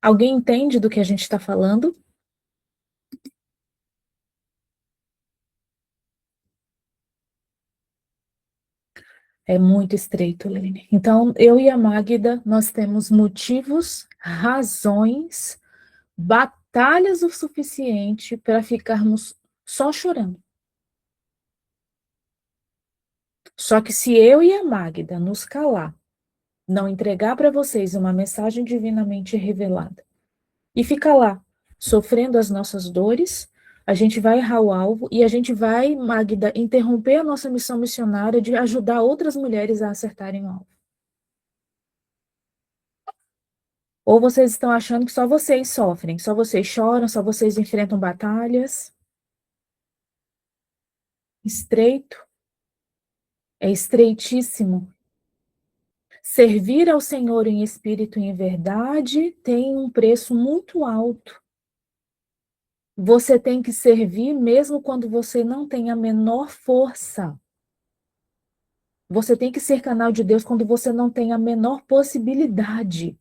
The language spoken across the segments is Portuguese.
Alguém entende do que a gente está falando? É muito estreito, Lene. Então, eu e a Magda, nós temos motivos, razões, batalhas o suficiente para ficarmos só chorando. Só que se eu e a Magda nos calar, não entregar para vocês uma mensagem divinamente revelada e ficar lá sofrendo as nossas dores, a gente vai errar o alvo e a gente vai, Magda, interromper a nossa missão missionária de ajudar outras mulheres a acertarem o alvo. Ou vocês estão achando que só vocês sofrem, só vocês choram, só vocês enfrentam batalhas? Estreito, é estreitíssimo. Servir ao Senhor em espírito e em verdade tem um preço muito alto. Você tem que servir mesmo quando você não tem a menor força. Você tem que ser canal de Deus quando você não tem a menor possibilidade.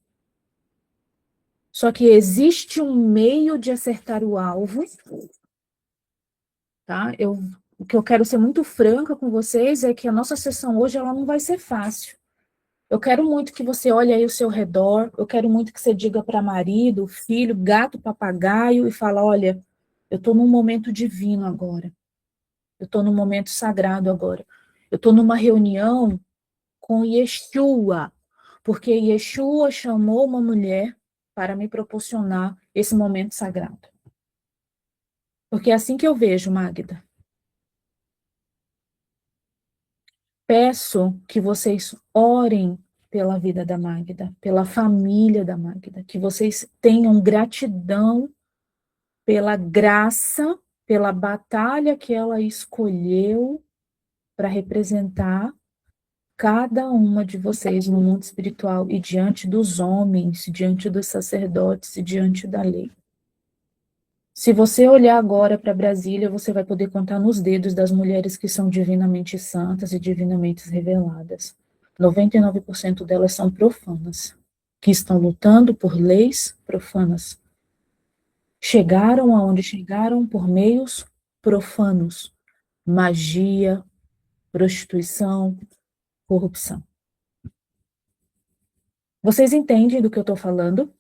Só que existe um meio de acertar o alvo, tá? O que eu quero ser muito franca com vocês é que a nossa sessão hoje ela não vai ser fácil. Eu quero muito que você olhe aí ao seu redor, eu quero muito que você diga para marido, filho, gato, papagaio e fala, olha, eu estou num momento divino agora. Eu estou num momento sagrado agora. Eu estou numa reunião com Yeshua, porque Yeshua chamou uma mulher para me proporcionar esse momento sagrado. Porque é assim que eu vejo, Magda. Peço que vocês orem pela vida da Magda, pela família da Magda, que vocês tenham gratidão pela graça, pela batalha que ela escolheu para representar cada uma de vocês no mundo espiritual e diante dos homens, diante dos sacerdotes e diante da lei. Se você olhar agora para Brasília, você vai poder contar nos dedos das mulheres que são divinamente santas e divinamente reveladas. 99% delas são profanas, que estão lutando por leis profanas. Chegaram aonde chegaram por meios profanos, magia, prostituição, corrupção. Vocês entendem do que eu estou falando?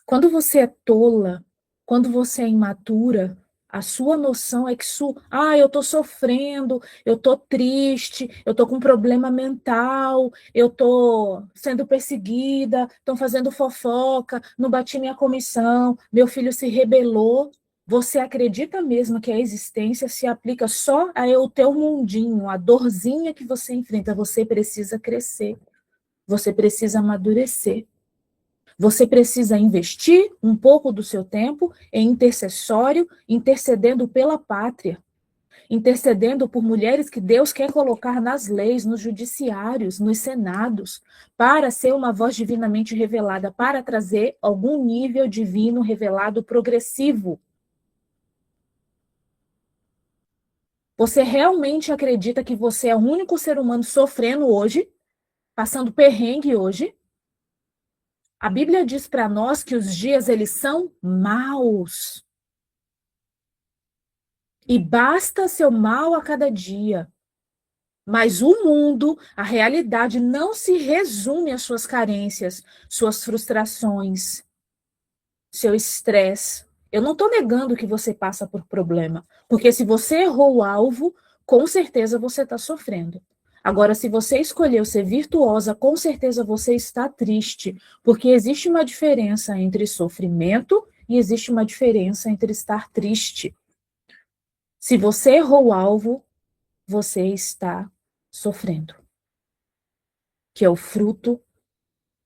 Quando você é tola, quando você é imatura, a sua noção é que eu estou sofrendo, eu estou triste, eu estou com problema mental, eu estou sendo perseguida, estão fazendo fofoca, não bati minha comissão, meu filho se rebelou. Você acredita mesmo que a existência se aplica só ao teu mundinho, a dorzinha que você enfrenta? Você precisa crescer, você precisa amadurecer. Você precisa investir um pouco do seu tempo em intercessório, intercedendo pela pátria, intercedendo por mulheres que Deus quer colocar nas leis, nos judiciários, nos senados, para ser uma voz divinamente revelada, para trazer algum nível divino revelado progressivo. Você realmente acredita que você é o único ser humano sofrendo hoje, passando perrengue hoje? A Bíblia diz para nós que os dias eles são maus. E basta seu mal a cada dia. Mas o mundo, a realidade, não se resume às suas carências, suas frustrações, seu estresse. Eu não estou negando que você passa por problema, porque se você errou o alvo, com certeza você está sofrendo. Agora, se você escolheu ser virtuosa, com certeza você está triste, porque existe uma diferença entre sofrimento e existe uma diferença entre estar triste. Se você errou o alvo, você está sofrendo, que é o fruto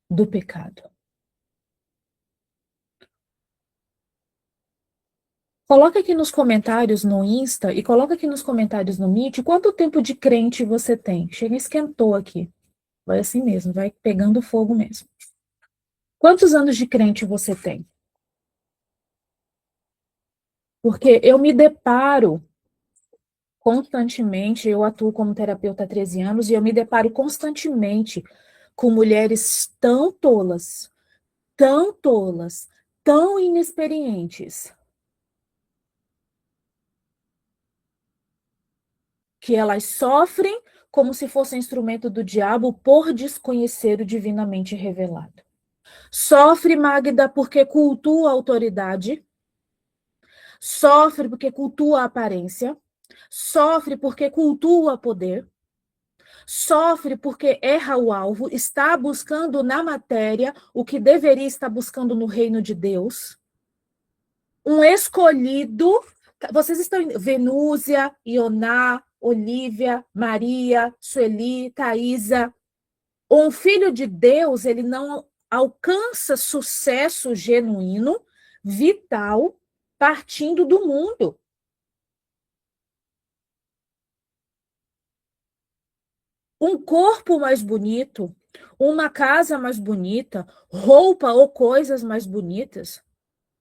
do pecado. Coloca aqui nos comentários no Insta e coloca aqui nos comentários no Meet quanto tempo de crente você tem. Chega, esquentou aqui. Vai assim mesmo, vai pegando fogo mesmo. Quantos anos de crente você tem? Porque eu me deparo constantemente, eu atuo como terapeuta há 13 anos e eu me deparo constantemente com mulheres tão tolas, tão tolas, tão inexperientes, que elas sofrem como se fosse instrumento do diabo por desconhecer o divinamente revelado. Sofre, Magda, porque cultua a autoridade, sofre porque cultua a aparência, sofre porque cultua poder, sofre porque erra o alvo, está buscando na matéria o que deveria estar buscando no reino de Deus. Um escolhido, vocês estão Venúzia, Ioná, Olívia, Maria, Sueli, Thaisa. Um filho de Deus, ele não alcança sucesso genuíno, vital, partindo do mundo. Um corpo mais bonito, uma casa mais bonita, roupa ou coisas mais bonitas,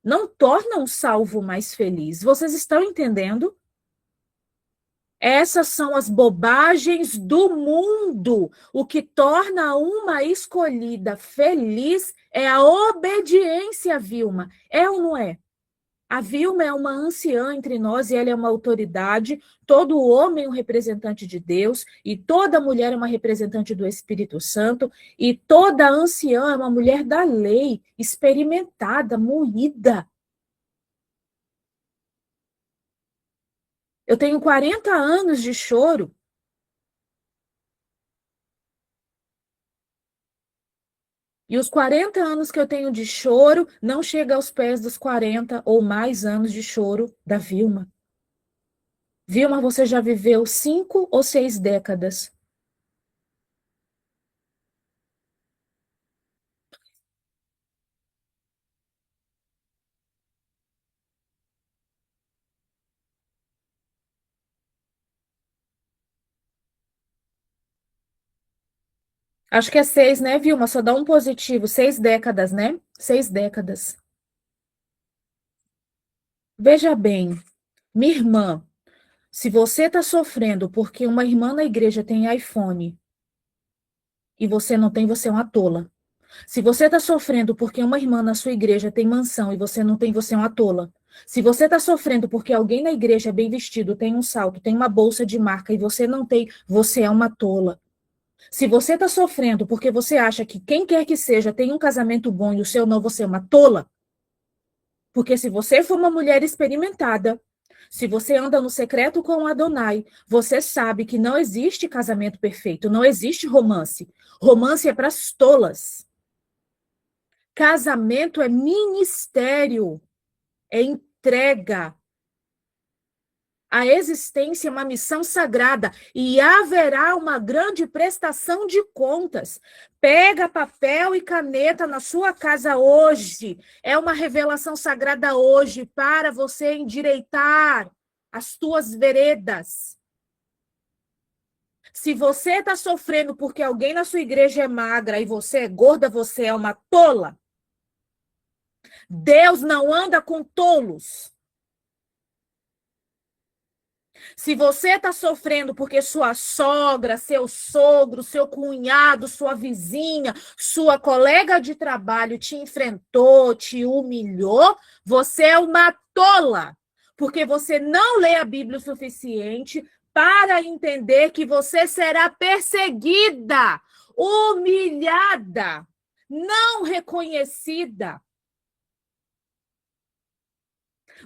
não tornam um salvo mais feliz. Vocês estão entendendo? Essas são as bobagens do mundo. O que torna uma escolhida feliz é a obediência, Vilma. É ou não é? A Vilma é uma anciã entre nós e ela é uma autoridade. Todo homem é um representante de Deus e toda mulher é uma representante do Espírito Santo e toda anciã é uma mulher da lei, experimentada, moída. Eu tenho 40 anos de choro. E os 40 anos que eu tenho de choro não chega aos pés dos 40 ou mais anos de choro da Vilma. Vilma, você já viveu 5 ou 6 décadas. Acho que é 6, né, Vilma? Só dá um positivo. 6 décadas, né? 6 décadas. Veja bem, minha irmã, se você está sofrendo porque uma irmã na igreja tem iPhone e você não tem, você é uma tola. Se você está sofrendo porque uma irmã na sua igreja tem mansão e você não tem, você é uma tola. Se você está sofrendo porque alguém na igreja é bem vestido, tem um salto, tem uma bolsa de marca e você não tem, você é uma tola. Se você está sofrendo porque você acha que quem quer que seja tem um casamento bom e o seu não, você é uma tola. Porque se você for uma mulher experimentada, se você anda no secreto com Adonai, você sabe que não existe casamento perfeito, não existe romance. Romance é para as tolas. Casamento é ministério, é entrega. A existência é uma missão sagrada e haverá uma grande prestação de contas. Pega papel e caneta na sua casa hoje. É uma revelação sagrada hoje para você endireitar as tuas veredas. Se você está sofrendo porque alguém na sua igreja é magra e você é gorda, você é uma tola. Deus não anda com tolos. Se você está sofrendo porque sua sogra, seu sogro, seu cunhado, sua vizinha, sua colega de trabalho te enfrentou, te humilhou, você é uma tola, porque você não lê a Bíblia o suficiente para entender que você será perseguida, humilhada, não reconhecida.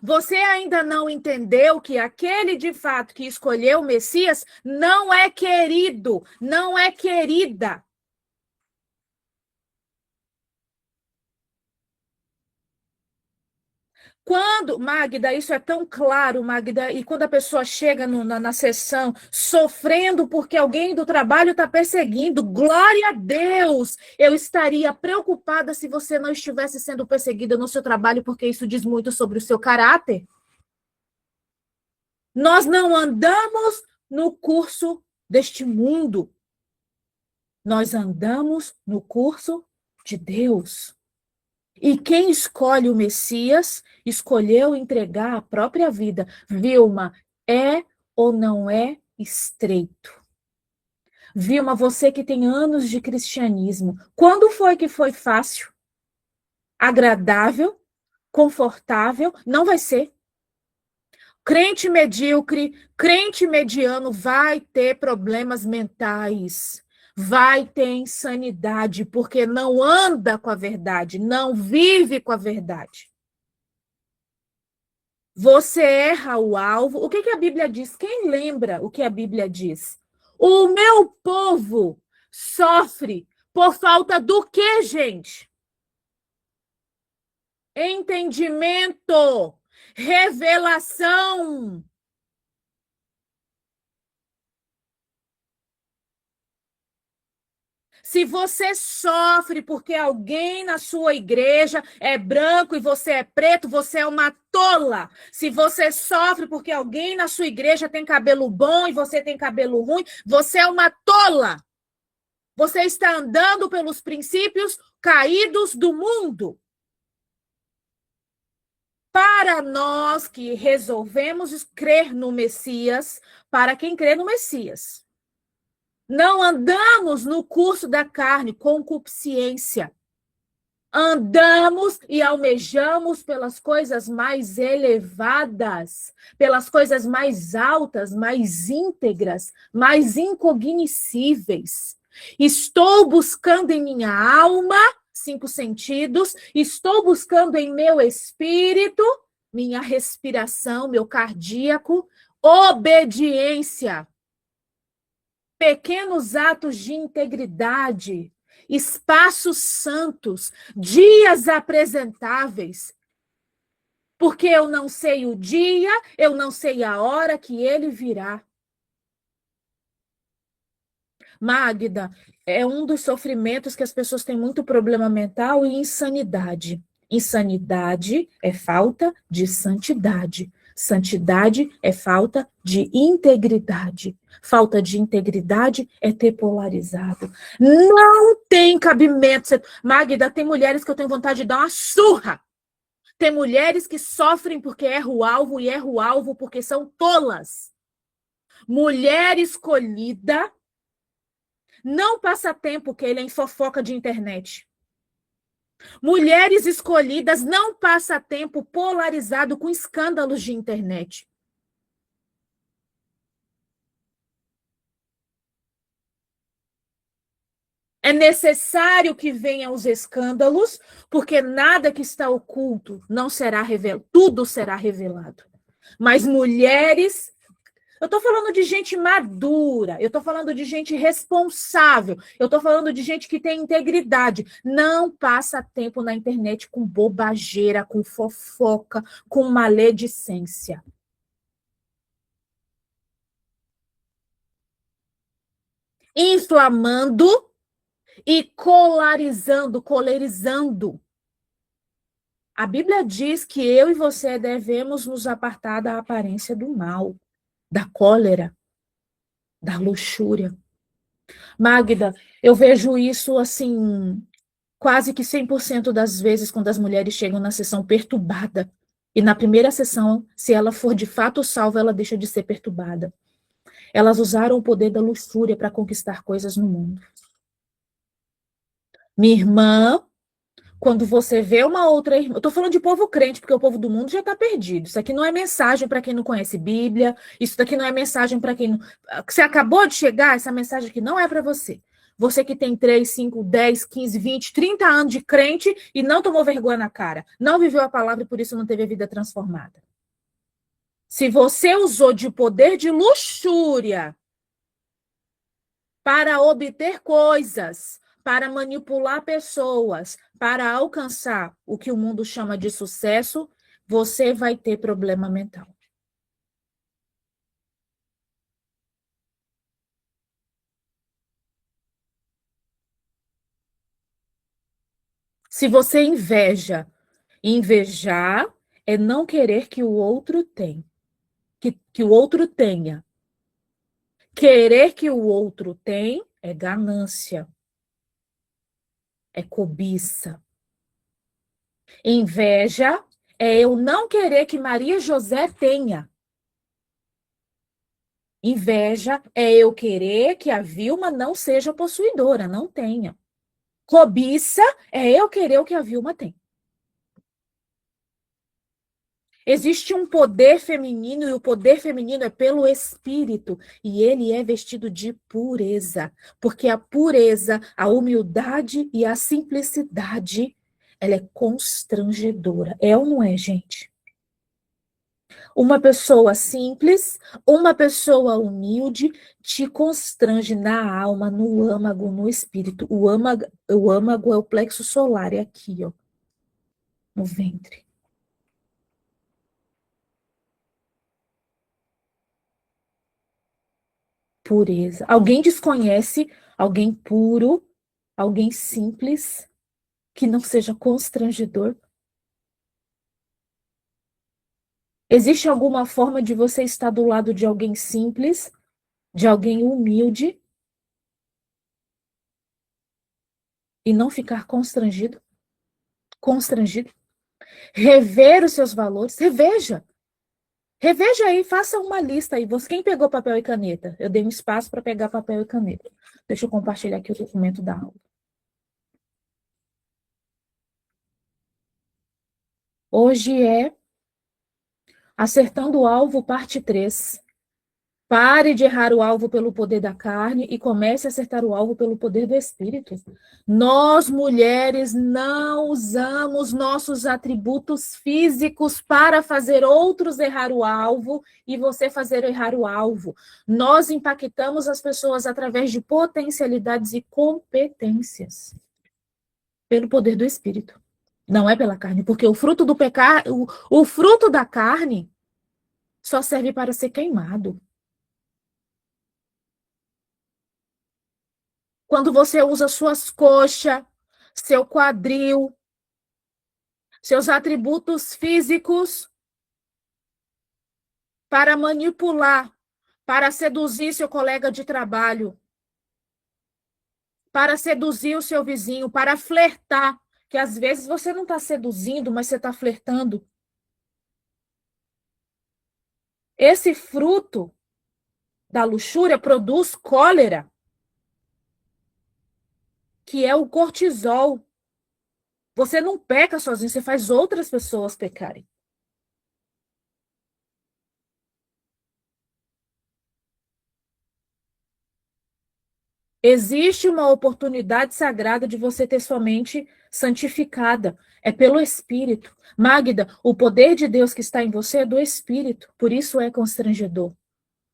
Você ainda não entendeu que aquele de fato que escolheu o Messias não é querido, não é querida. Quando, Magda, isso é tão claro, Magda, e quando a pessoa chega na sessão sofrendo porque alguém do trabalho está perseguindo, glória a Deus! Eu estaria preocupada se você não estivesse sendo perseguida no seu trabalho, porque isso diz muito sobre o seu caráter. Nós não andamos no curso deste mundo. Nós andamos no curso de Deus. E quem escolhe o Messias, escolheu entregar a própria vida. Vilma, é ou não é estreito? Vilma, você que tem anos de cristianismo, quando foi que foi fácil? agradável, confortável, não vai ser. Crente medíocre, crente mediano vai ter problemas mentais, vai ter insanidade, porque não anda com a verdade, não vive com a verdade. Você erra o alvo. O que que a Bíblia diz? Quem lembra o que a Bíblia diz? O meu povo sofre por falta do quê, gente? Entendimento, revelação. Se você sofre porque alguém na sua igreja é branco e você é preto, você é uma tola. Se você sofre porque alguém na sua igreja tem cabelo bom e você tem cabelo ruim, você é uma tola. Você está andando pelos princípios caídos do mundo. Para nós que resolvemos crer no Messias, para quem crê no Messias. Não andamos no curso da carne, concupiscência. Andamos e almejamos pelas coisas mais elevadas, pelas coisas mais altas, mais íntegras, mais incognoscíveis. Estou buscando em minha alma, 5 sentidos, estou buscando em meu espírito, minha respiração, meu cardíaco, obediência, pequenos atos de integridade, espaços santos, dias apresentáveis, porque eu não sei o dia, eu não sei a hora que ele virá. Magda, é um dos sofrimentos que as pessoas têm muito problema mental e insanidade. Insanidade é falta de santidade. Santidade é falta de integridade. Falta de integridade é ter polarizado. Não tem cabimento. Magda, tem mulheres que eu tenho vontade de dar uma surra. Tem mulheres que sofrem porque erram o alvo e erram o alvo porque são tolas. Mulher escolhida não passa tempo que ele é em fofoca de internet. Mulheres escolhidas não passa tempo polarizado com escândalos de internet. É necessário que venham os escândalos, porque nada que está oculto não será revelado, tudo será revelado. Mas mulheres, eu estou falando de gente madura, eu estou falando de gente responsável, eu estou falando de gente que tem integridade. Não passa tempo na internet com bobageira, com fofoca, com maledicência. Inflamando e colerizando. A Bíblia diz que eu e você devemos nos apartar da aparência do mal, da cólera, da luxúria. Magda, eu vejo isso assim, quase que 100% das vezes quando as mulheres chegam na sessão perturbada. E na primeira sessão, se ela for de fato salva, ela deixa de ser perturbada. Elas usaram o poder da luxúria para conquistar coisas no mundo. Minha irmã, quando você vê uma outra irmã, eu estou falando de povo crente, porque o povo do mundo já está perdido. Isso aqui não é mensagem para quem não conhece Bíblia, isso daqui não é mensagem para quem não. Você acabou de chegar, essa mensagem aqui não é para você. Você que tem 3, 5, 10, 15, 20, 30 anos de crente e não tomou vergonha na cara, não viveu a palavra e por isso não teve a vida transformada. Se você usou de poder de luxúria para obter coisas, para manipular pessoas, para alcançar o que o mundo chama de sucesso, você vai ter problema mental. Se você invejar é não querer que o outro tenha, que o outro tenha. Querer que o outro tenha é ganância, é cobiça. Inveja é eu não querer que Maria José tenha. Inveja é eu querer que a Vilma não seja possuidora, não tenha. Cobiça é eu querer o que a Vilma tem. Existe um poder feminino e o poder feminino é pelo espírito e ele é vestido de pureza, porque a pureza, a humildade e a simplicidade, ela é constrangedora. É ou não é, gente? Uma pessoa simples, uma pessoa humilde te constrange na alma, no âmago, no espírito. O âmago é o plexo solar, é aqui, ó, no ventre. Pureza. Alguém desconhece alguém puro, alguém simples, que não seja constrangedor? Existe alguma forma de você estar do lado de alguém simples, de alguém humilde e não ficar constrangido? Constrangido? Rever os seus valores? Reveja. Reveja aí, faça uma lista aí. Quem pegou papel e caneta? Eu dei um espaço para pegar papel e caneta. Deixa eu compartilhar aqui o documento da aula. Hoje é Acertando o Alvo, parte 3. Pare de errar o alvo pelo poder da carne e comece a acertar o alvo pelo poder do espírito. Nós, mulheres, não usamos nossos atributos físicos para fazer outros errar o alvo e você fazer errar o alvo. Nós impactamos as pessoas através de potencialidades e competências pelo poder do espírito. Não é pela carne, porque o fruto do pecado, o fruto da carne só serve para ser queimado. Quando você usa suas coxas, seu quadril, seus atributos físicos para manipular, para seduzir seu colega de trabalho, para seduzir o seu vizinho, para flertar, que às vezes você não está seduzindo, mas você está flertando. Esse fruto da luxúria produz cólera, que é o cortisol. Você não peca sozinho, você faz outras pessoas pecarem. Existe uma oportunidade sagrada de você ter sua mente santificada. É pelo Espírito. Magda, o poder de Deus que está em você é do Espírito. Por isso é constrangedor.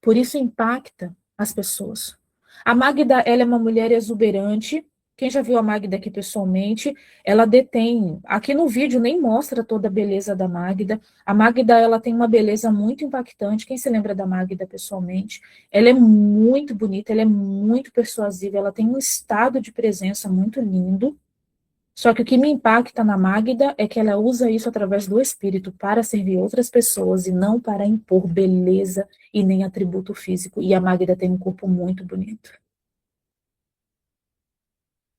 Por isso impacta as pessoas. A Magda, ela é uma mulher exuberante. Quem já viu a Magda aqui pessoalmente, ela detém. Aqui no vídeo nem mostra toda a beleza da Magda. A Magda, ela tem uma beleza muito impactante. Quem se lembra da Magda pessoalmente? Ela é muito bonita, ela é muito persuasiva, ela tem um estado de presença muito lindo. Só que o que me impacta na Magda é que ela usa isso através do espírito para servir outras pessoas e não para impor beleza e nem atributo físico. E a Magda tem um corpo muito bonito.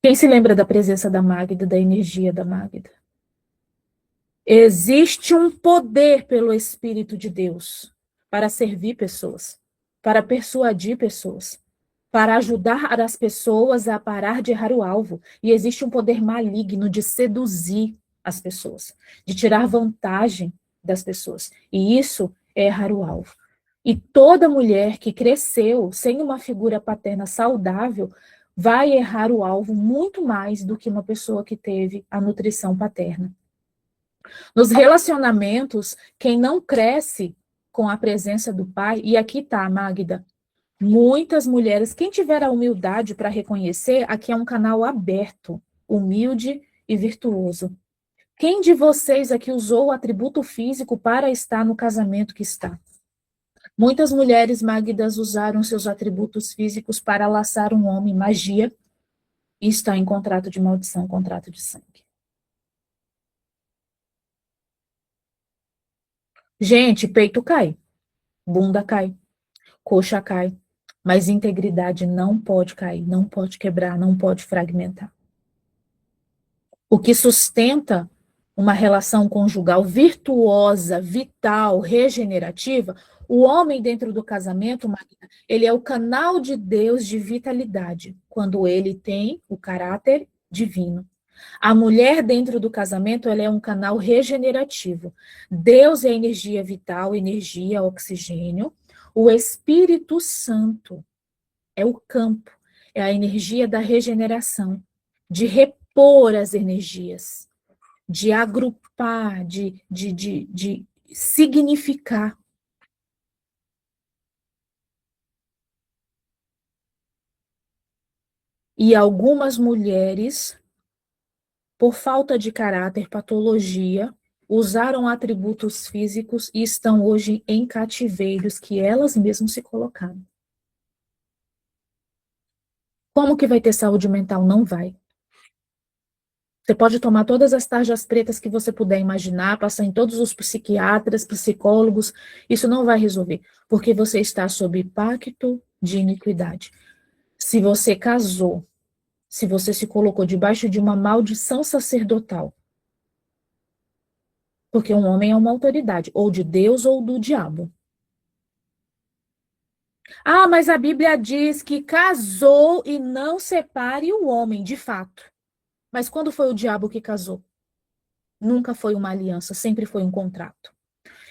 Quem se lembra da presença da Magda, da energia da Magda? Existe um poder pelo Espírito de Deus para servir pessoas, para persuadir pessoas, para ajudar as pessoas a parar de errar o alvo. E existe um poder maligno de seduzir as pessoas, de tirar vantagem das pessoas. E isso é errar o alvo. E toda mulher que cresceu sem uma figura paterna saudável vai errar o alvo muito mais do que uma pessoa que teve a nutrição paterna. Nos relacionamentos, quem não cresce com a presença do pai, e aqui tá, Magda, muitas mulheres, quem tiver a humildade para reconhecer, aqui é um canal aberto, humilde e virtuoso. Quem de vocês aqui usou o atributo físico para estar no casamento que está? Muitas mulheres Magdas usaram seus atributos físicos para laçar um homem, magia, e está em contrato de maldição, contrato de sangue. Gente, peito cai, bunda cai, coxa cai, mas integridade não pode cair, não pode quebrar, não pode fragmentar. O que sustenta uma relação conjugal virtuosa, vital, regenerativa, o homem dentro do casamento, Marina, ele é o canal de Deus de vitalidade, quando ele tem o caráter divino. A mulher dentro do casamento, ela é um canal regenerativo. Deus é energia vital, energia, oxigênio. O Espírito Santo é o campo, é a energia da regeneração, de repor as energias, de agrupar, de significar. E algumas mulheres, por falta de caráter, patologia, usaram atributos físicos e estão hoje em cativeiros que elas mesmas se colocaram. Como que vai ter saúde mental? Não vai. Você pode tomar todas as tarjas pretas que você puder imaginar, passar em todos os psiquiatras, psicólogos, isso não vai resolver, porque você está sob pacto de iniquidade. Se você casou, se você se colocou debaixo de uma maldição sacerdotal, porque um homem é uma autoridade, ou de Deus ou do diabo. Ah, mas a Bíblia diz que casou e não separe o homem, de fato. Mas quando foi o diabo que casou? Nunca foi uma aliança, sempre foi um contrato.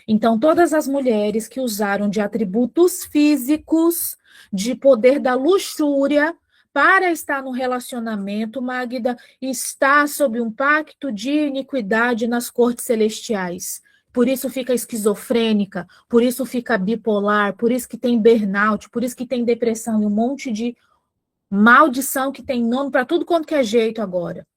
Então, todas as mulheres que usaram de atributos físicos, de poder da luxúria, para estar no relacionamento, Magda, está sob um pacto de iniquidade nas cortes celestiais. Por isso fica esquizofrênica, por isso fica bipolar, por isso que tem burnout, por isso que tem depressão e um monte de maldição que tem nome para tudo quanto que é jeito agora.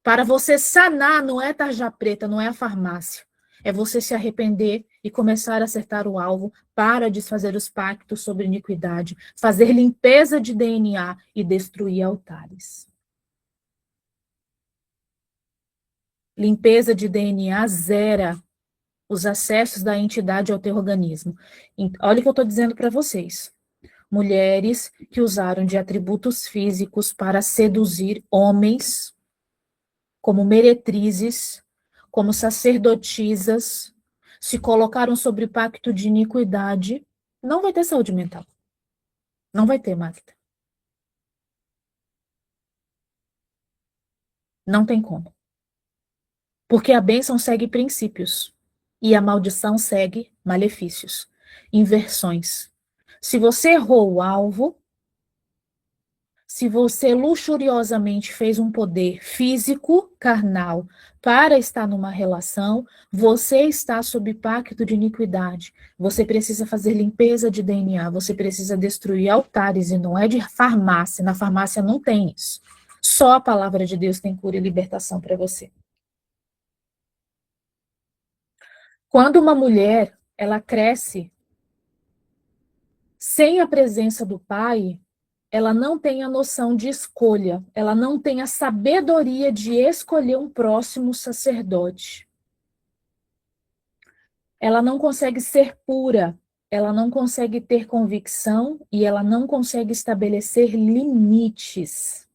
Para você sanar, não é tarja preta, não é a farmácia. É você se arrepender e começar a acertar o alvo para desfazer os pactos sobre iniquidade, fazer limpeza de DNA e destruir altares. Limpeza de DNA zera os acessos da entidade ao teu organismo. Olha o que eu estou dizendo para vocês. Mulheres que usaram de atributos físicos para seduzir homens como meretrizes, como sacerdotisas, se colocaram sobre pacto de iniquidade, não vai ter saúde mental. Não vai ter, Magda. Não tem como. Porque a bênção segue princípios e a maldição segue malefícios, inversões. Se você errou o alvo, se você luxuriosamente fez um poder físico, carnal, para estar numa relação, você está sob pacto de iniquidade. Você precisa fazer limpeza de DNA, você precisa destruir altares, e não é de farmácia. Na farmácia não tem isso. Só a palavra de Deus tem cura e libertação para você. Quando uma mulher, ela cresce sem a presença do pai, ela não tem a noção de escolha, ela não tem a sabedoria de escolher um próximo sacerdote. Ela não consegue ser pura, ela não consegue ter convicção e ela não consegue estabelecer limites.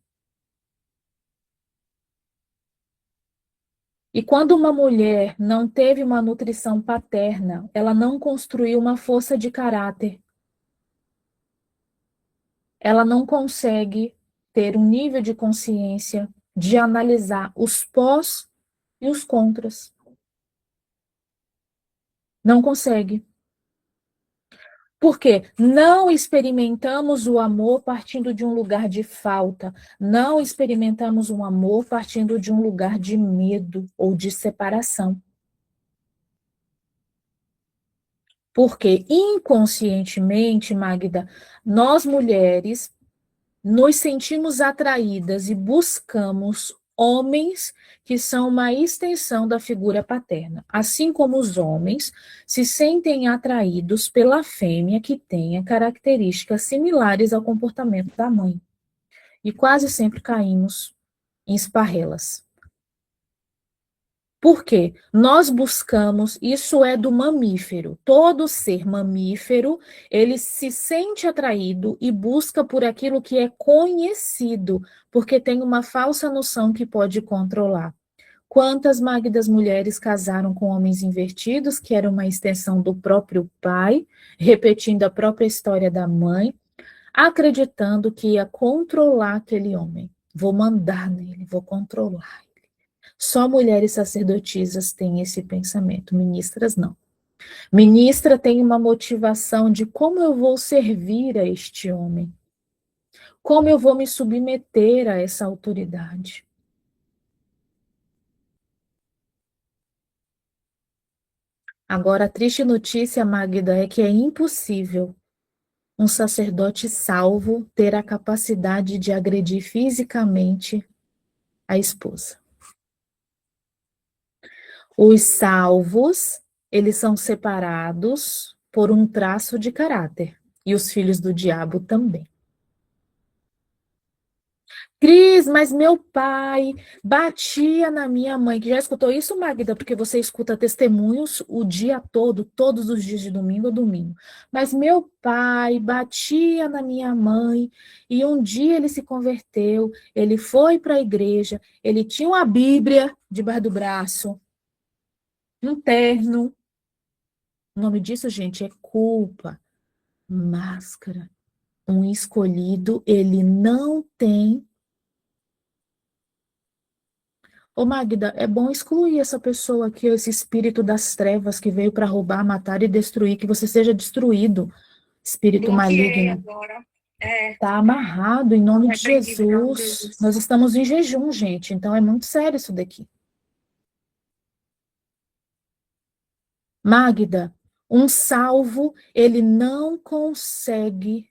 E quando uma mulher não teve uma nutrição paterna, ela não construiu uma força de caráter, ela não consegue ter um nível de consciência de analisar os pós e os contras. Não consegue. Porque não experimentamos o amor partindo de um lugar de falta, não experimentamos um amor partindo de um lugar de medo ou de separação. Porque inconscientemente, Magda, nós mulheres nos sentimos atraídas e buscamos homens que são uma extensão da figura paterna, assim como os homens se sentem atraídos pela fêmea que tenha características similares ao comportamento da mãe. E quase sempre caímos em esparrelas. Por quê? Nós buscamos, isso é do mamífero. Todo ser mamífero, ele se sente atraído e busca por aquilo que é conhecido, porque tem uma falsa noção que pode controlar. Quantas magdas mulheres casaram com homens invertidos, que era uma extensão do próprio pai, repetindo a própria história da mãe, acreditando que ia controlar aquele homem. vou mandar nele, vou controlar. Só mulheres sacerdotisas têm esse pensamento, ministras não. Ministra tem uma motivação de como eu vou servir a este homem, como eu vou me submeter a essa autoridade. Agora, a triste notícia, Magda, é que é impossível um sacerdote salvo ter a capacidade de agredir fisicamente a esposa. Os salvos, eles são separados por um traço de caráter, e os filhos do diabo também. Cris, mas meu pai batia na minha mãe. Já escutou isso, Magda? Porque você escuta testemunhos o dia todo, todos os dias de domingo a domingo. Mas meu pai batia na minha mãe e um dia ele se converteu, ele foi para a igreja, ele tinha uma Bíblia debaixo do braço, um terno. O nome disso, gente, é culpa, máscara. Um escolhido, ele não tem. Ô Magda, é bom excluir essa pessoa aqui, esse espírito das trevas que veio para roubar, matar e destruir, que você seja destruído, espírito Bloqueei maligno. agora. Tá amarrado em nome de Repreendido em nome de Jesus. Jesus. Nós estamos em jejum, gente, então é muito sério isso daqui. Magda, um salvo, ele não consegue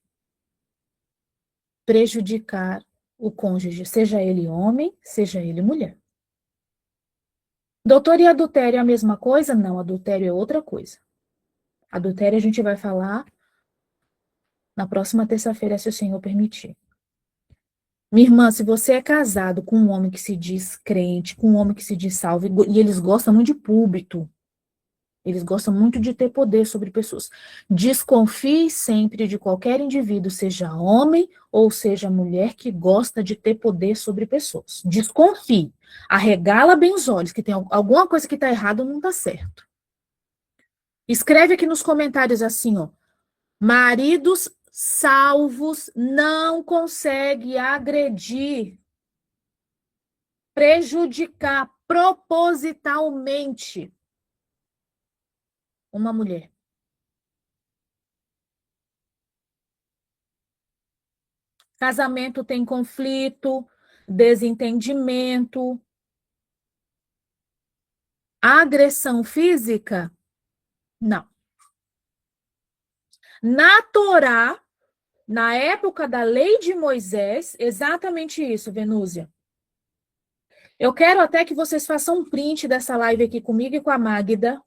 prejudicar o cônjuge, seja ele homem, seja ele mulher. Doutor, e adultério é a mesma coisa? Não, adultério é outra coisa. Adultério a gente vai falar na próxima terça-feira, se o Senhor permitir. Minha irmã, se você é casado com um homem que se diz crente, com um homem que se diz salvo, e eles gostam muito de púlpito, eles gostam muito de ter poder sobre pessoas. Desconfie sempre de qualquer indivíduo, seja homem ou seja mulher, que gosta de ter poder sobre pessoas. Desconfie. Arregala bem os olhos, que tem alguma coisa que está errada ou não está certo. Escreve aqui nos comentários assim, ó. Maridos salvos não conseguem agredir, prejudicar propositalmente uma mulher. Casamento tem conflito, desentendimento, agressão física? Não. Na Torá, na época da lei de Moisés, exatamente isso, Venúzia. Eu quero até que vocês façam um print dessa live aqui comigo e com a Magda.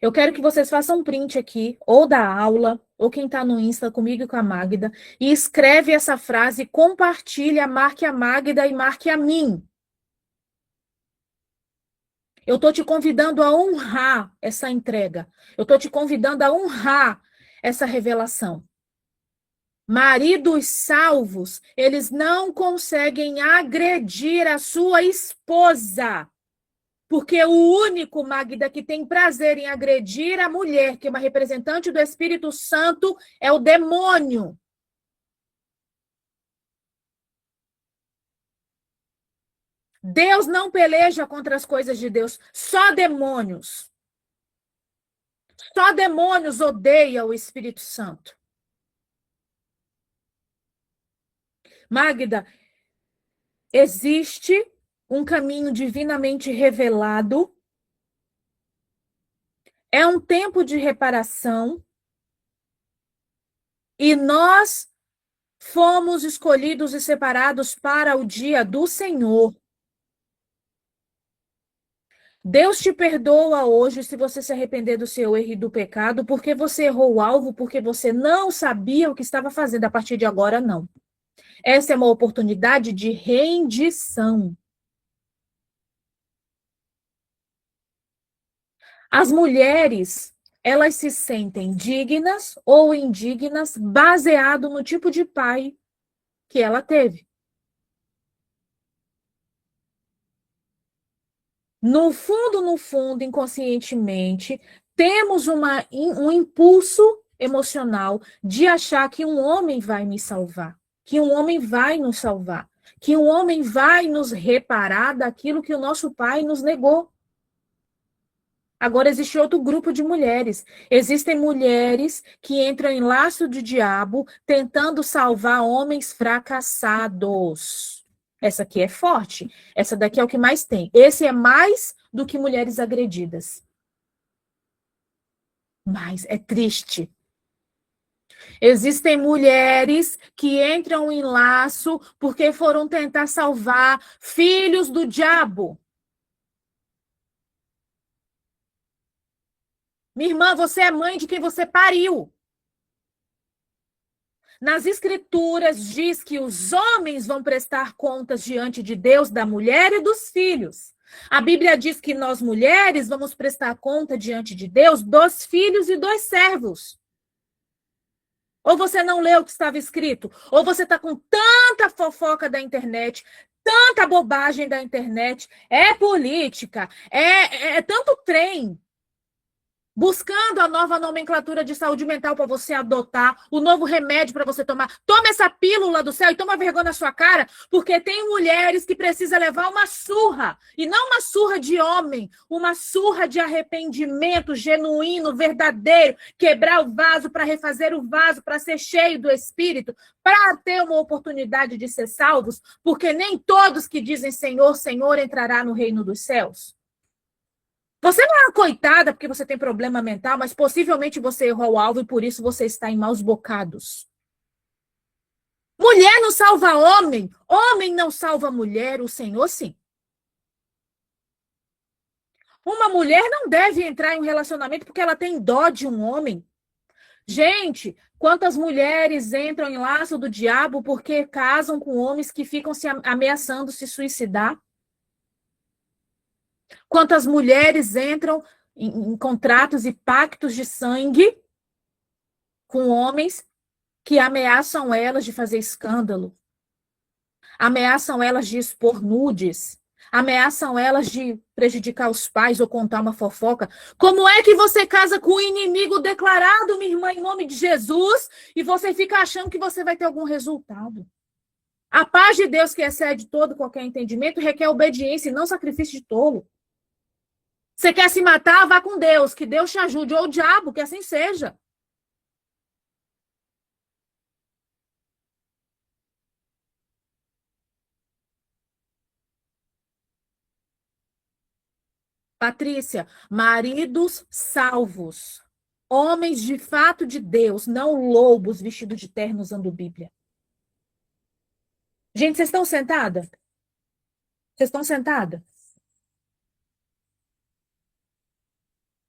Eu quero que vocês façam um print aqui, ou da aula, ou quem está no Insta comigo e com a Magda, e escreve essa frase, compartilha, marque a Magda e marque a mim. Eu estou te convidando a honrar essa entrega. Eu estou te convidando a honrar essa revelação. Maridos salvos, eles não conseguem agredir a sua esposa. Porque o único, Magda, que tem prazer em agredir a mulher, que é uma representante do Espírito Santo, é o demônio. Deus não peleja contra as coisas de Deus, só demônios. Só demônios odeiam o Espírito Santo. Magda, existe um caminho divinamente revelado. É um tempo de reparação. E nós fomos escolhidos e separados para o dia do Senhor. Deus te perdoa hoje se você se arrepender do seu erro e do pecado, porque você errou o alvo, porque você não sabia o que estava fazendo. A partir de agora, não. Essa é uma oportunidade de rendição. As mulheres, elas se sentem dignas ou indignas baseado no tipo de pai que ela teve. No fundo, inconscientemente, temos um impulso emocional de achar que um homem vai me salvar. que um homem vai nos salvar, que um homem vai nos reparar daquilo que o nosso pai nos negou. Agora existe outro grupo de mulheres. Existem mulheres que entram em laço de diabo tentando salvar homens fracassados. Essa aqui é forte. Essa daqui é o que mais tem. Esse é mais do que mulheres agredidas. Mas é triste. Existem mulheres que entram em laço porque foram tentar salvar filhos do diabo. Minha irmã, você é mãe de quem você pariu. Nas escrituras diz que os homens vão prestar contas diante de Deus da mulher e dos filhos. A Bíblia diz que nós mulheres vamos prestar conta diante de Deus dos filhos e dos servos. Ou você não leu o que estava escrito, ou você está com tanta fofoca da internet, tanta bobagem da internet, é política, é tanto trem, buscando a nova nomenclatura de saúde mental para você adotar, o novo remédio para você tomar. Toma essa pílula do céu e toma vergonha na sua cara, porque tem mulheres que precisam levar uma surra, e não uma surra de homem, uma surra de arrependimento genuíno, verdadeiro, quebrar o vaso para refazer o vaso, para ser cheio do Espírito, para ter uma oportunidade de ser salvos, porque nem todos que dizem Senhor, Senhor entrará no reino dos céus. Você não é uma coitada porque você tem problema mental, mas possivelmente você errou o alvo e por isso você está em maus bocados. Mulher não salva homem, homem não salva mulher, o Senhor sim. Uma mulher não deve entrar em um relacionamento porque ela tem dó de um homem. Gente, quantas mulheres entram em laço do diabo porque casam com homens que ficam se ameaçando se suicidar? Quantas mulheres entram em contratos e pactos de sangue com homens que ameaçam elas de fazer escândalo, ameaçam elas de expor nudes, ameaçam elas de prejudicar os pais ou contar uma fofoca. Como é que você casa com o inimigo declarado, minha irmã, em nome de Jesus, e você fica achando que você vai ter algum resultado? A paz de Deus, que excede todo qualquer entendimento, requer obediência e não sacrifício de tolo. Você quer se matar? Vá com Deus, que Deus te ajude, ou o diabo, que assim seja. Patrícia, maridos salvos, homens de fato de Deus, não lobos vestidos de terno usando Bíblia. Gente, vocês estão sentada? Vocês estão sentada?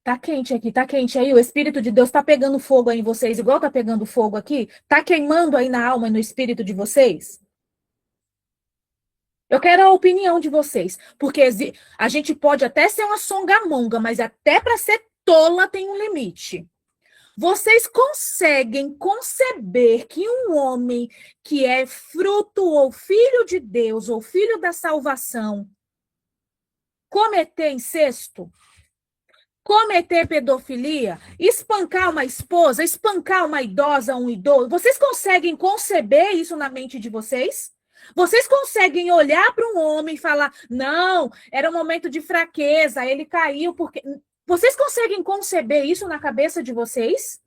Tá quente aqui, tá quente aí. O Espírito de Deus tá pegando fogo aí em vocês, igual tá pegando fogo aqui? Tá queimando aí na alma e no espírito de vocês? Eu quero a opinião de vocês, porque a gente pode até ser uma songamonga, mas até para ser tola tem um limite. Vocês conseguem conceber que um homem que é fruto ou filho de Deus ou filho da salvação cometer incesto, cometer pedofilia, espancar uma esposa, espancar uma idosa, um idoso? Vocês conseguem conceber isso na mente de vocês? Vocês conseguem olhar para um homem e falar: não, era um momento de fraqueza, ele caiu porque. Vocês conseguem conceber isso na cabeça de vocês?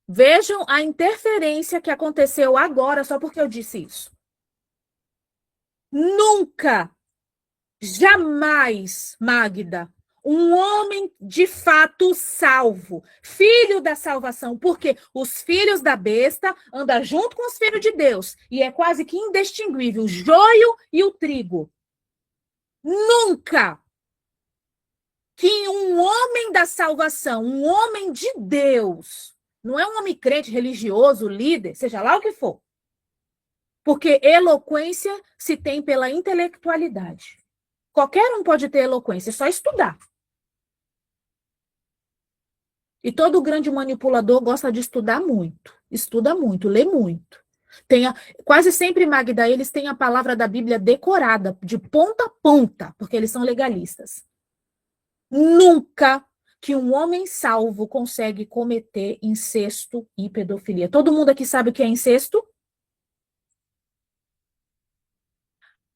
Vejam a interferência que aconteceu agora só porque eu disse isso. Nunca, jamais, Magda, um homem de fato salvo, filho da salvação, porque os filhos da besta andam junto com os filhos de Deus, e é quase que indistinguível o joio e o trigo. Nunca que um homem da salvação, um homem de Deus, não é um homem crente, religioso, líder, seja lá o que for, porque eloquência se tem pela intelectualidade. Qualquer um pode ter eloquência, é só estudar. E todo grande manipulador gosta de estudar muito. Estuda muito, lê muito. Quase sempre, Magda, eles têm a palavra da Bíblia decorada, de ponta a ponta, porque eles são legalistas. Nunca que um homem salvo consegue cometer incesto e pedofilia. Todo mundo aqui sabe o que é incesto?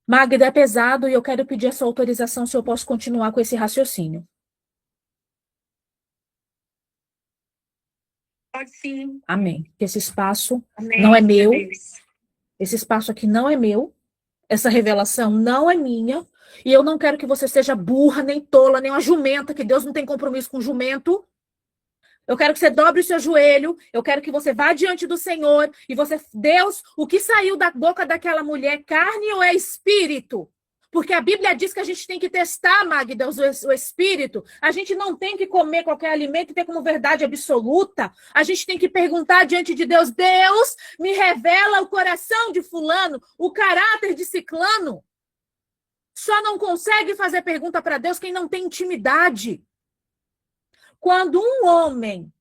Magda, é pesado e eu quero pedir a sua autorização se eu posso continuar com esse raciocínio. Pode sim. Amém. Que esse espaço Amém, não é meu, Deus. esse espaço aqui não é meu, essa revelação não é minha, e eu não quero que você seja burra, nem tola, nem uma jumenta, que Deus não tem compromisso com jumento. Eu quero que você dobre o seu joelho, eu quero que você vá diante do Senhor e você, Deus, o que saiu da boca daquela mulher, carne ou é espírito? Porque a Bíblia diz que a gente tem que testar, Magda, o espírito. A gente não tem que comer qualquer alimento e ter como verdade absoluta. A gente tem que perguntar diante de Deus, Deus, me revela o coração de fulano, o caráter de ciclano. Só não consegue fazer pergunta para Deus quem não tem intimidade. Quando um homem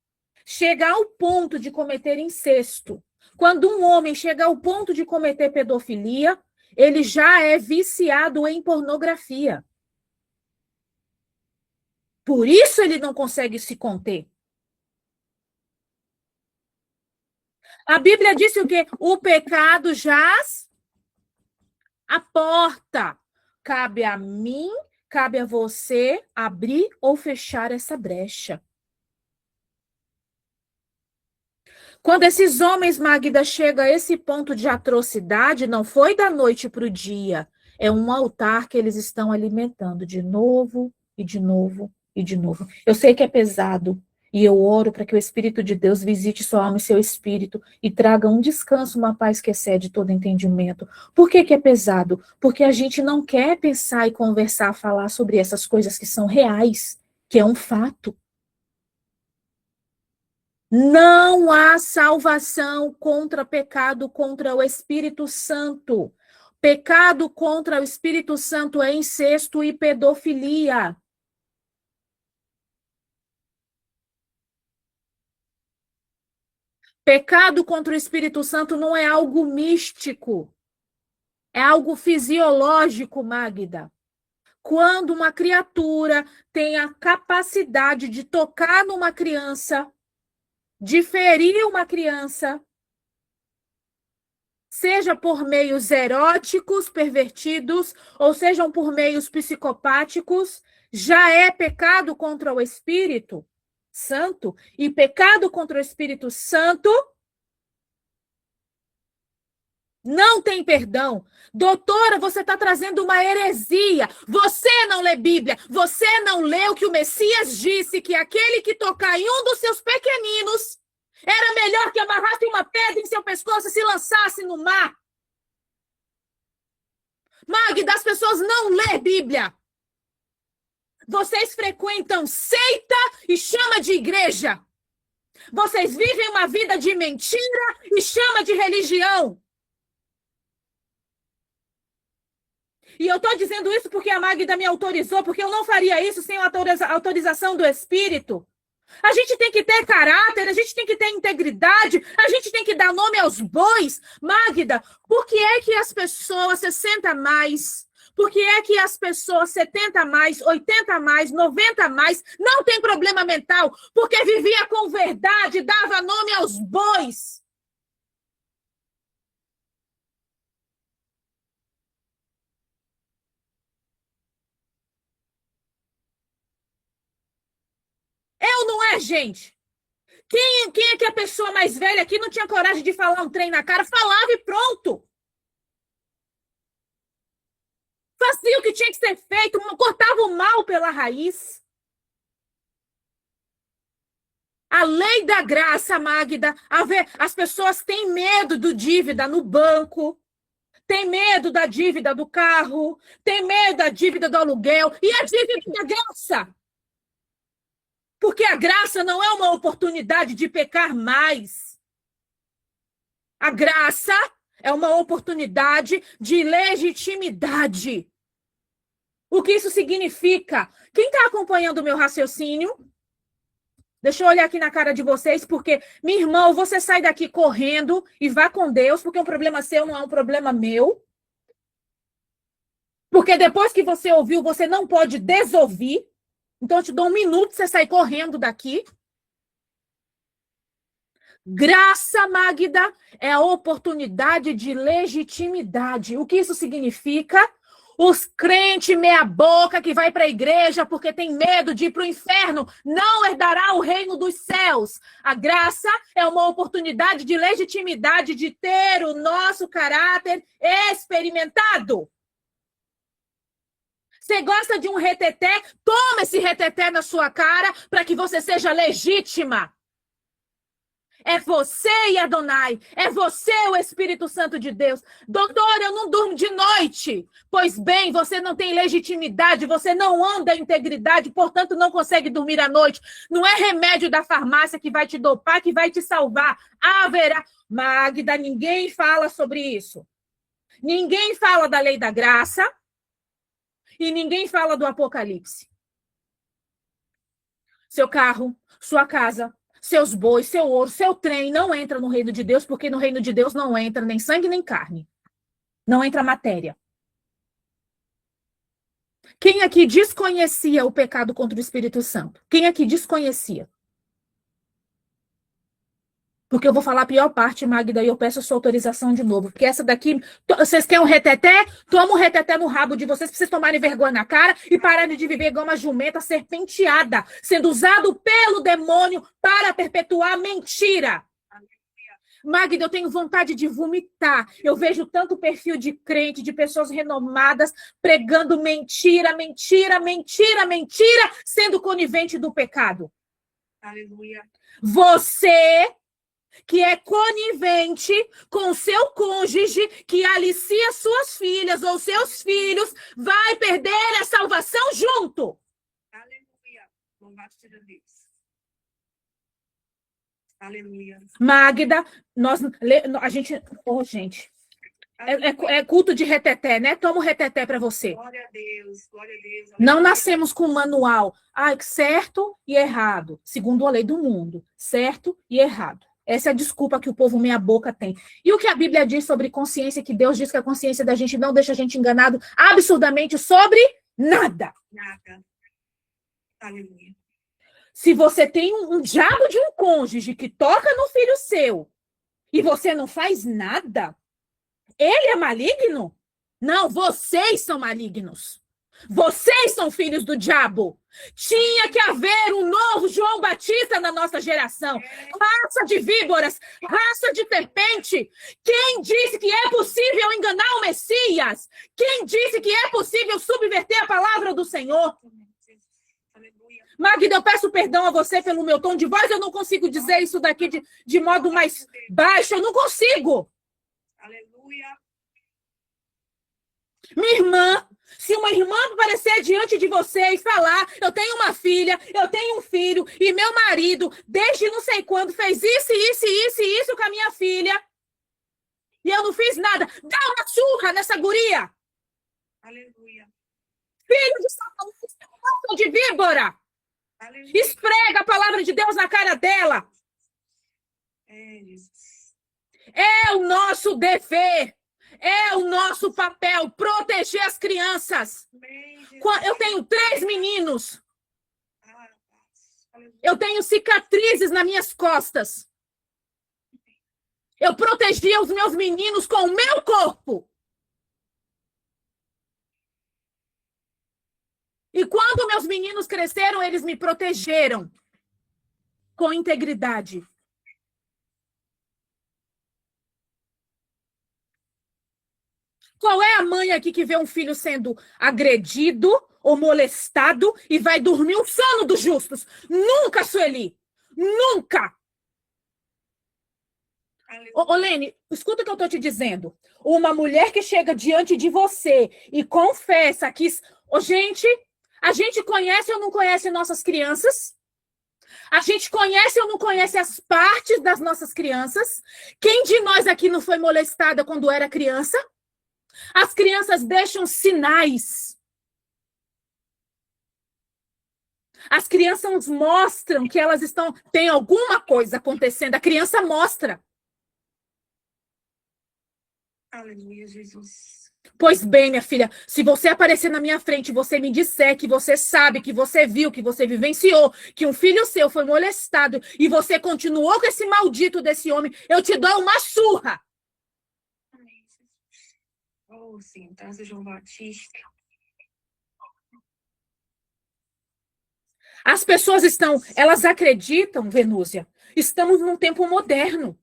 chega ao ponto de cometer incesto, quando um homem chega ao ponto de cometer pedofilia, ele já é viciado em pornografia. Por isso ele não consegue se conter. A Bíblia disse o quê? O pecado jaz à porta. Cabe a mim, cabe a você abrir ou fechar essa brecha. Quando esses homens, Magda, chegam a esse ponto de atrocidade, não foi da noite para o dia. É um altar que eles estão alimentando de novo e de novo e de novo. Eu sei que é pesado e eu oro para que o Espírito de Deus visite sua alma e seu espírito e traga um descanso, uma paz que excede todo entendimento. Por que é pesado? Porque a gente não quer pensar e conversar, falar sobre essas coisas que são reais, que é um fato. Não há salvação contra pecado contra o Espírito Santo. Pecado contra o Espírito Santo é incesto e pedofilia. Pecado contra o Espírito Santo não é algo místico. É algo fisiológico, Magda. Quando uma criatura tem a capacidade de tocar numa criança, de ferir uma criança, seja por meios eróticos, pervertidos, ou sejam por meios psicopáticos, já é pecado contra o Espírito Santo. E pecado contra o Espírito Santo não tem perdão. Doutora, você está trazendo uma heresia. Você não lê Bíblia. Você não lê o que o Messias disse, que aquele que tocar em um dos seus pequeninos era melhor que amarrasse uma pedra em seu pescoço e se lançasse no mar. Magda, as pessoas não lê Bíblia. Vocês frequentam seita e chama de igreja. Vocês vivem uma vida de mentira e chama de religião. E eu estou dizendo isso porque a Magda me autorizou, porque eu não faria isso sem a autorização do Espírito. A gente tem que ter caráter, a gente tem que ter integridade, a gente tem que dar nome aos bois. Magda, por que é que as pessoas 60 mais, por que é que as pessoas 70 mais, 80 mais, 90 mais não tem problema mental? Porque vivia com verdade, dava nome aos bois. Eu não é, gente. Quem é que a pessoa mais velha aqui não tinha coragem de falar um trem na cara? Falava e pronto. Fazia o que tinha que ser feito, cortava o mal pela raiz. A lei da graça, Magda, as pessoas têm medo do dívida no banco, têm medo da dívida do carro, têm medo da dívida do aluguel e a dívida da graça. Porque a graça não é uma oportunidade de pecar mais. A graça é uma oportunidade de legitimidade. O que isso significa? Quem está acompanhando o meu raciocínio? Deixa eu olhar aqui na cara de vocês, porque, minha irmã, você sai daqui correndo e vá com Deus, porque um problema seu não é um problema meu. Porque depois que você ouviu, você não pode desouvir. Então eu te dou 1 minuto, você sai correndo daqui. Graça, Magda, é a oportunidade de legitimidade. O que isso significa? Os crentes meia boca que vai para a igreja porque tem medo de ir para o inferno não herdará o reino dos céus. A graça é uma oportunidade de legitimidade de ter o nosso caráter experimentado. Você gosta de um reteté? Toma esse reteté na sua cara para que você seja legítima. É você e Adonai. É você, o Espírito Santo de Deus. Doutor, eu não durmo de noite. Pois bem, você não tem legitimidade, você não anda em integridade, portanto não consegue dormir à noite. Não é remédio da farmácia que vai te dopar, que vai te salvar. Haverá. Magda, ninguém fala sobre isso. Ninguém fala da lei da graça e ninguém fala do Apocalipse. Seu carro, sua casa, seus bois, seu ouro, seu trem não entra no reino de Deus, porque no reino de Deus não entra nem sangue nem carne. Não entra matéria. Quem aqui desconhecia o pecado contra o Espírito Santo? Quem aqui desconhecia? Porque eu vou falar a pior parte, Magda, e eu peço a sua autorização de novo. Porque essa daqui, vocês querem um reteté? Toma um reteté no rabo de vocês, pra vocês tomarem vergonha na cara e pararem de viver igual uma jumenta serpenteada, sendo usado pelo demônio para perpetuar mentira. Magda, eu tenho vontade de vomitar. Eu vejo tanto perfil de crente, de pessoas renomadas, pregando mentira, mentira, mentira, mentira, sendo conivente do pecado. Aleluia. Você que é conivente com seu cônjuge, que alicia suas filhas ou seus filhos, vai perder a salvação junto. Aleluia. Louvado seja Deus. Aleluia. Magda, a gente... Oh, gente. É culto de reteté, né? Toma o reteté para você. Glória a Deus, glória a Deus. Não nascemos com um manual. Certo e errado, segundo a lei do mundo. Certo e errado. Essa é a desculpa que o povo meia boca tem. E o que a Bíblia diz sobre consciência, que Deus diz que a consciência da gente não deixa a gente enganado absurdamente sobre nada. Nada. Aleluia. Se você tem um diabo de um cônjuge que toca no filho seu e você não faz nada, ele é maligno? Não, vocês são malignos. Vocês são filhos do diabo. Tinha que haver um novo João Batista na nossa geração. Raça de víboras, raça de serpente. Quem disse que é possível enganar o Messias? Quem disse que é possível subverter a palavra do Senhor? Magda, eu peço perdão a você pelo meu tom de voz. Eu não consigo dizer isso daqui de modo mais baixo. Eu não consigo. Aleluia. Minha irmã, se uma irmã aparecer diante de você e falar, eu tenho uma filha, eu tenho um filho, e meu marido, desde não sei quando, fez isso com a minha filha, e eu não fiz nada, dá uma surra nessa guria. Aleluia. Filho de Satanás, de víbora. Aleluia. Esfrega a palavra de Deus na cara dela. É o nosso dever. É o nosso papel proteger as crianças. Eu tenho 3 meninos. Eu tenho cicatrizes nas minhas costas. Eu protegia os meus meninos com o meu corpo. E quando meus meninos cresceram, eles me protegeram com integridade. Qual é a mãe aqui que vê um filho sendo agredido ou molestado e vai dormir o sono dos justos? Nunca, Sueli! Nunca! Ô, Lene, escuta o que eu estou te dizendo. Uma mulher que chega diante de você e confessa que... gente, a gente conhece ou não conhece nossas crianças? A gente conhece ou não conhece as partes das nossas crianças? Quem de nós aqui não foi molestada quando era criança? As crianças deixam sinais. As crianças mostram que elas tem alguma coisa acontecendo. A criança mostra. Aleluia, Jesus. Pois bem, minha filha, se você aparecer na minha frente e você me disser que você sabe, que você viu, que você vivenciou, que um filho seu foi molestado e você continuou com esse maldito desse homem, eu te dou uma surra. Amém, Jesus. Oh, sim, então, João Batista. As pessoas elas acreditam, Venúzia, estamos num tempo moderno.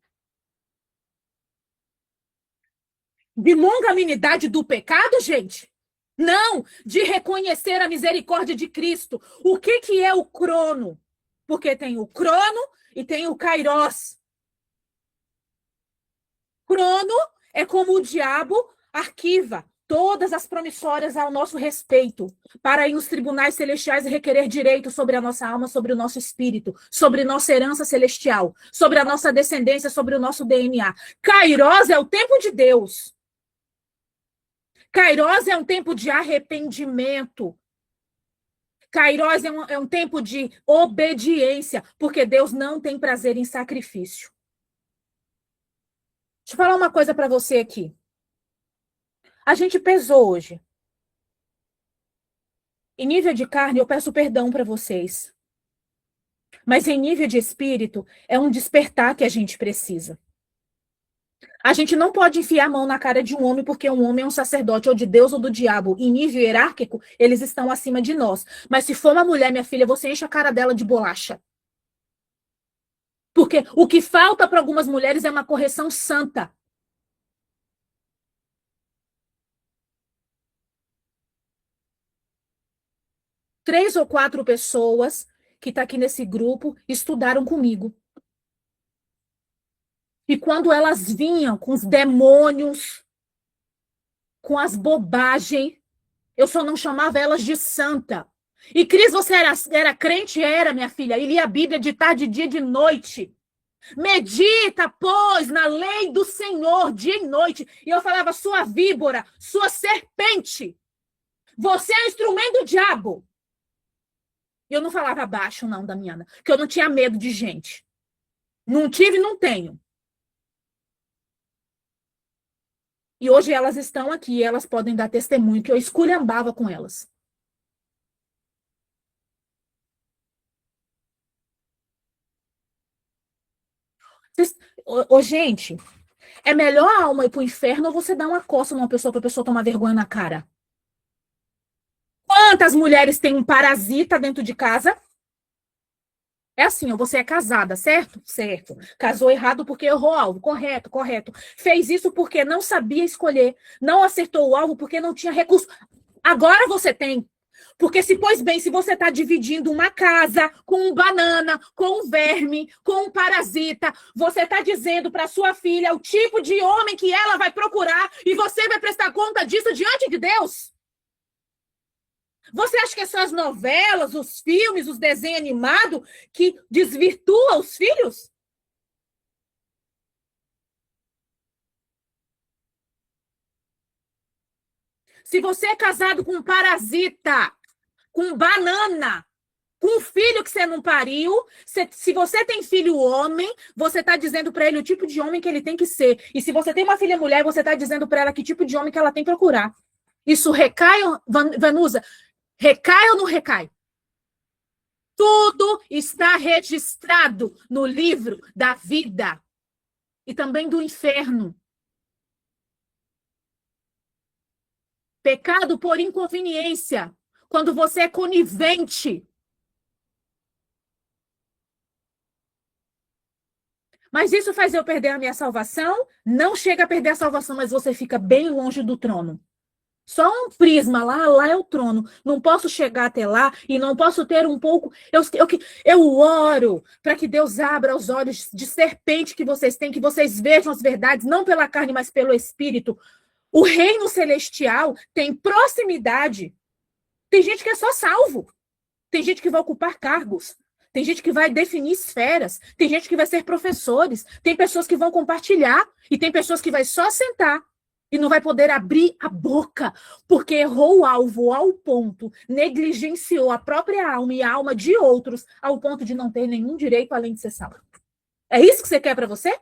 De longanimidade do pecado, gente? Não, de reconhecer a misericórdia de Cristo. O que é o crono? Porque tem o crono e tem o kairós. Crono é como o diabo arquiva todas as promissórias ao nosso respeito para ir nos tribunais celestiais e requerer direito sobre a nossa alma, sobre o nosso espírito, sobre nossa herança celestial, sobre a nossa descendência, sobre o nosso DNA. Kairós é o tempo de Deus. Kairós é um tempo de arrependimento. Kairós é um tempo de obediência, porque Deus não tem prazer em sacrifício. Deixa eu falar uma coisa para você aqui. A gente pesou hoje. Em nível de carne, eu peço perdão para vocês. Mas em nível de espírito, é um despertar que a gente precisa. A gente não pode enfiar a mão na cara de um homem porque um homem é um sacerdote ou de Deus ou do diabo. Em nível hierárquico, eles estão acima de nós. Mas se for uma mulher, minha filha, você enche a cara dela de bolacha. Porque o que falta para algumas mulheres é uma correção santa. Três ou quatro pessoas que estão aqui nesse grupo estudaram comigo. E quando elas vinham com os demônios, com as bobagens, eu só não chamava elas de santa. E Cris, você era crente? Era, minha filha. E lia a Bíblia de tarde, de dia e de noite. Medita, pois, na lei do Senhor, dia e noite. E eu falava, sua víbora, sua serpente. Você é um instrumento do diabo. E eu não falava baixo, não, Damiana. Porque eu não tinha medo de gente. Não tive e não tenho. E hoje elas estão aqui, elas podem dar testemunho que eu esculhambava com elas. Gente, é melhor a alma ir pro inferno ou você dar uma coça numa pessoa pra pessoa tomar vergonha na cara? Quantas mulheres têm um parasita dentro de casa? É assim, ó, você é casada, certo? Certo. Casou errado porque errou o alvo. Correto, correto. Fez isso porque não sabia escolher. Não acertou o alvo porque não tinha recurso. Agora você tem. Porque pois bem, se você está dividindo uma casa com um banana, com um verme, com um parasita, você está dizendo para sua filha o tipo de homem que ela vai procurar e você vai prestar conta disso diante de Deus? Você acha que são as novelas, os filmes, os desenhos animados que desvirtuam os filhos? Se você é casado com um parasita, com banana, com um filho que você não pariu, se você tem filho homem, você está dizendo para ele o tipo de homem que ele tem que ser. E se você tem uma filha mulher, você está dizendo para ela que tipo de homem que ela tem que procurar. Isso recai, Vanusa, recai ou não recai? Tudo está registrado no livro da vida e também do inferno. Pecado por inconveniência, quando você é conivente. Mas isso faz eu perder a minha salvação? Não chega a perder a salvação, mas você fica bem longe do trono. Só um prisma lá é o trono. Não posso chegar até lá e não posso ter um pouco. Eu oro para que Deus abra os olhos de serpente que vocês têm, que vocês vejam as verdades, não pela carne, mas pelo espírito. O reino celestial tem proximidade. Tem gente que é só salvo. Tem gente que vai ocupar cargos. Tem gente que vai definir esferas. Tem gente que vai ser professores. Tem pessoas que vão compartilhar. E tem pessoas que vai só sentar e não vai poder abrir a boca, porque errou o alvo ao ponto, negligenciou a própria alma e a alma de outros, ao ponto de não ter nenhum direito além de ser salvo. É isso que você quer para você?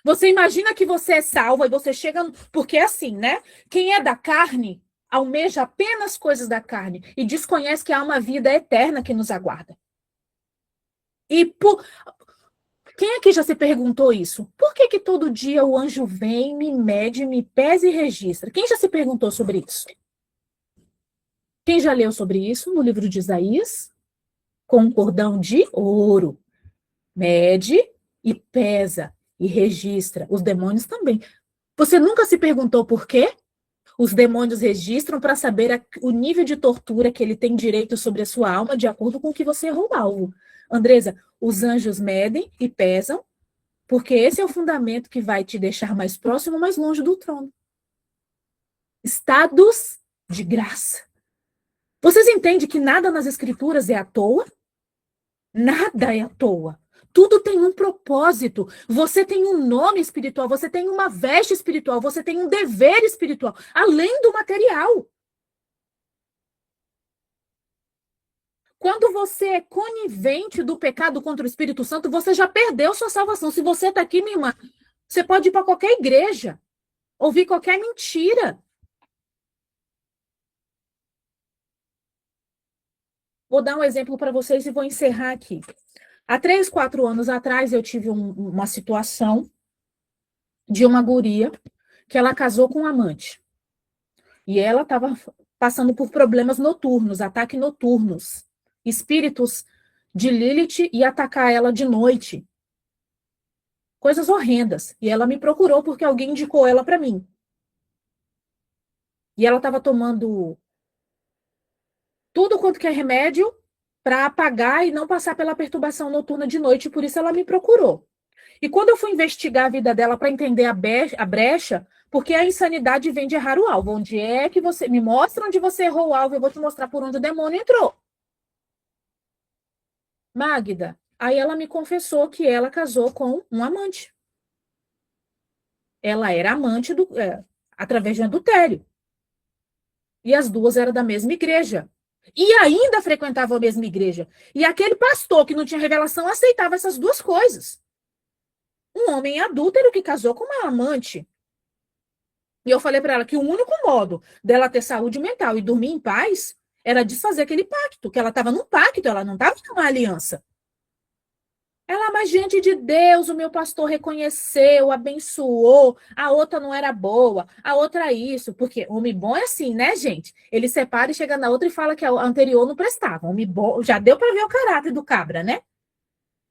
Você imagina que você é salva e você chega... Porque é assim, né? Quem é da carne almeja apenas coisas da carne e desconhece que há uma vida eterna que nos aguarda. E quem aqui já se perguntou isso? Por que que todo dia o anjo vem, me mede, me pesa e registra? Quem já se perguntou sobre isso? Quem já leu sobre isso no livro de Isaías? Com um cordão de ouro. Mede e pesa e registra. Os demônios também. Você nunca se perguntou por quê? Os demônios registram para saber o nível de tortura que ele tem direito sobre a sua alma, de acordo com o que você errou o alvo. Andresa, os anjos medem e pesam, porque esse é o fundamento que vai te deixar mais próximo ou mais longe do trono. Estados de graça. Vocês entendem que nada nas escrituras é à toa? Nada é à toa. Tudo tem um propósito. Você tem um nome espiritual, você tem uma veste espiritual, você tem um dever espiritual, além do material. Quando você é conivente do pecado contra o Espírito Santo, você já perdeu sua salvação. Se você está aqui, minha irmã, você pode ir para qualquer igreja, ouvir qualquer mentira. Vou dar um exemplo para vocês e vou encerrar aqui. Há 3, 4 anos atrás, eu tive uma situação de uma guria que ela casou com um amante. E ela estava passando por problemas noturnos, ataques noturnos. Espíritos de Lilith iam atacar ela de noite. Coisas horrendas. E ela me procurou porque alguém indicou ela para mim. E ela estava tomando tudo quanto que é remédio para apagar e não passar pela perturbação noturna de noite. Por isso ela me procurou. E quando eu fui investigar a vida dela para entender a brecha, porque a insanidade vem de errar o alvo. Onde é que você... Me mostra onde você errou o alvo, eu vou te mostrar por onde o demônio entrou. Magda, aí ela me confessou que ela casou com um amante. Ela era amante através de um adultério. E as duas eram da mesma igreja. E ainda frequentavam a mesma igreja. E aquele pastor que não tinha revelação aceitava essas duas coisas. Um homem adúltero que casou com uma amante. E eu falei para ela que o único modo dela ter saúde mental e dormir em paz era desfazer aquele pacto, que ela estava num pacto, ela não estava numa aliança. Ela, mas diante de Deus, o meu pastor reconheceu, abençoou, a outra não era boa, a outra isso, porque homem bom é assim, né, gente? Ele separa e chega na outra e fala que a anterior não prestava. Homem bom, já deu para ver o caráter do cabra, né?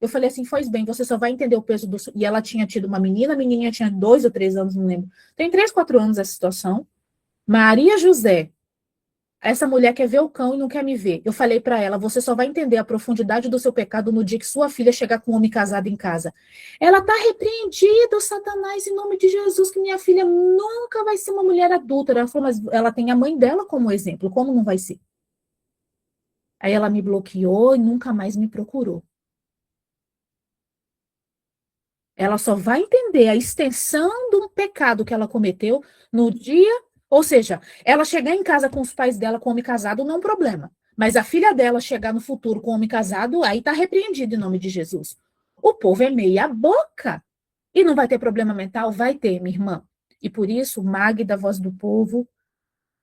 Eu falei assim, pois bem, você só vai entender o peso do... E ela tinha tido uma menina, a menininha tinha 2 ou 3 anos, não lembro. Tem 3, 4 anos essa situação. Maria José, essa mulher quer ver o cão e não quer me ver. Eu falei para ela, você só vai entender a profundidade do seu pecado no dia que sua filha chegar com um homem casado em casa. Ela está repreendida, Satanás, em nome de Jesus, que minha filha nunca vai ser uma mulher adulta. Ela falou, mas ela tem a mãe dela como exemplo, como não vai ser? Aí ela me bloqueou e nunca mais me procurou. Ela só vai entender a extensão do pecado que ela cometeu no dia, ou seja, ela chegar em casa com os pais dela com homem casado não é um problema. Mas a filha dela chegar no futuro com homem casado, aí está repreendido em nome de Jesus. O povo é meia boca. E não vai ter problema mental? Vai ter, minha irmã. E por isso, Magda, voz do povo,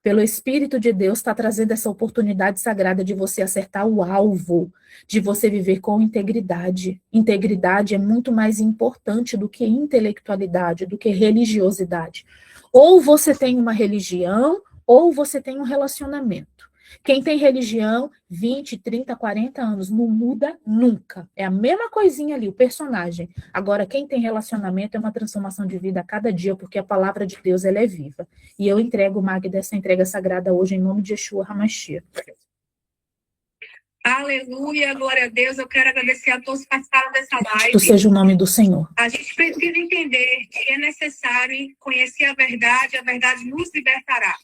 pelo Espírito de Deus, está trazendo essa oportunidade sagrada de você acertar o alvo, de você viver com integridade. Integridade é muito mais importante do que intelectualidade, do que religiosidade. Ou você tem uma religião, ou você tem um relacionamento. Quem tem religião, 20, 30, 40 anos, não muda nunca. É a mesma coisinha ali, o personagem. Agora, quem tem relacionamento é uma transformação de vida a cada dia, porque a palavra de Deus ela é viva. E eu entrego, Magda, essa entrega sagrada hoje, em nome de Yeshua HaMashiach. Aleluia, glória a Deus. Eu quero agradecer a todos que participaram dessa live. Que seja o nome do Senhor. A gente precisa entender que é necessário conhecer a verdade nos libertará.